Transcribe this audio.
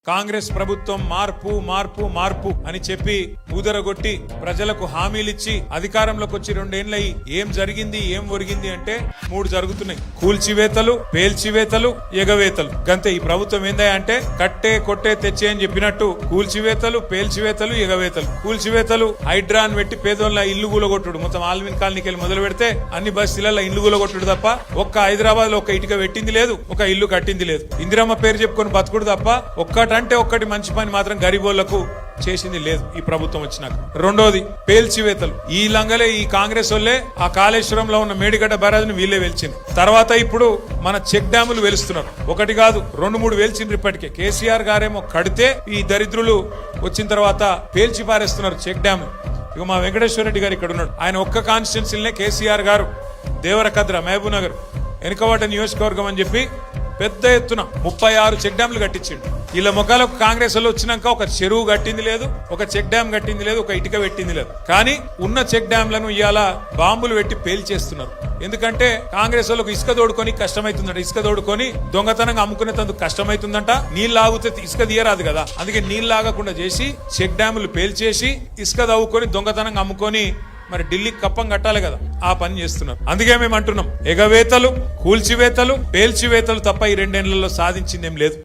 కాంగ్రెస్ ప్రభుత్వం మార్పు మార్పు మార్పు అని చెప్పి ఊదరగొట్టి ప్రజలకు హామీలిచ్చి అధికారంలోకి వచ్చి 2 ఏళ్లయి ఏం జరిగింది ఏం ఒరిగింది అంటే 3 జరుగుతున్నాయి. కూల్చివేతలు, పేల్చివేతలు, ఎగవేతలు. గంతే. ఈ ప్రభుత్వం ఏందా అంటే కట్టే కొట్టే తెచ్చే అని చెప్పినట్టు కూల్చివేతలు, పేల్చివేతలు, ఎగవేతలు. కూల్చివేతలు హైడ్రాన్ పెట్టి పేదోళ్ళ ఇల్లు కూలగొట్టుడు. మొత్తం ఆల్విన్ కాలనీకి వెళ్ళి మొదలు పెడితే అన్ని బస్తీలలో ఇల్లు కూలగొట్టుడు తప్ప ఒక్క హైదరాబాద్ లో ఒక ఇటుక పెట్టింది లేదు, ఒక ఇల్లు కట్టింది లేదు. ఇందిరమ్మ పేరు చెప్పుకొని బతుకుడు తప్ప ఒక్కటంటే ఒక్కటి మంచి పని మాత్రం గరీబోళ్లకు చేసింది లేదు ఈ ప్రభుత్వం వచ్చినాక. రెండోది పేల్చివేతలు. ఈ లంగలే ఈ కాంగ్రెస్ వాళ్ళే ఆ కాళేశ్వరంలో ఉన్న మేడిగడ్డ బ్యారేజ్ ను వీళ్ళే వెలిచింది. తర్వాత ఇప్పుడు మన చెక్ డ్యాములు వెలుస్తున్నారు. ఒకటి కాదు 2-3 వెలిచిండ్రు ఇప్పటికే. కేసీఆర్ గారేమో కడితే ఈ దరిద్రులు వచ్చిన తర్వాత పేల్చి పారేస్తున్నారు చెక్ డ్యాములు. ఇక మా వెంకటేశ్వర రెడ్డి గారు ఇక్కడ ఉన్నాడు. ఆయన ఒక్క కాన్స్టిట్యున్సీలనే కేసీఆర్ గారు దేవరకద్ర, మహబూబ్ నగర్, వెనుకబాట నియోజకవర్గం అని చెప్పి పెద్ద ఎత్తున 36 చెక్ డ్యాంలు కట్టించిండు. వీళ్ళ ముఖాలకు కాంగ్రెస్ వాళ్ళు వచ్చినాక ఒక చెరువు కట్టింది లేదు, ఒక చెక్ డ్యామ్ కట్టింది లేదు, ఒక ఇటుక పెట్టింది లేదు. కానీ ఉన్న చెక్ డ్యాంలను ఇవాళ బాంబులు పెట్టి పేల్చేస్తున్నారు. ఎందుకంటే కాంగ్రెస్ వాళ్ళకు ఇసుక తోడుకొని కష్టమైతుందంట. ఇసుక తోడుకొని దొంగతనంగా అమ్ముకునేందుకు కష్టమైతుందంట. నీళ్ళు ఆగితే ఇసుక తీయరాదు కదా, అందుకే నీళ్ళు ఆగకుండా చేసి చెక్ డ్యాములు పేల్చేసి ఇసుక తవ్వుకొని దొంగతనంగా అమ్ముకొని మరి ఢిల్లీకి కప్పం కట్టాలి కదా, ఆ పని చేస్తున్నారు. అందుకే మేము అంటున్నాం ఎగవేతలు, కూల్చివేతలు, పేల్చివేతలు తప్ప ఈ 2 ఏళ్లలో సాధించిందేం లేదు.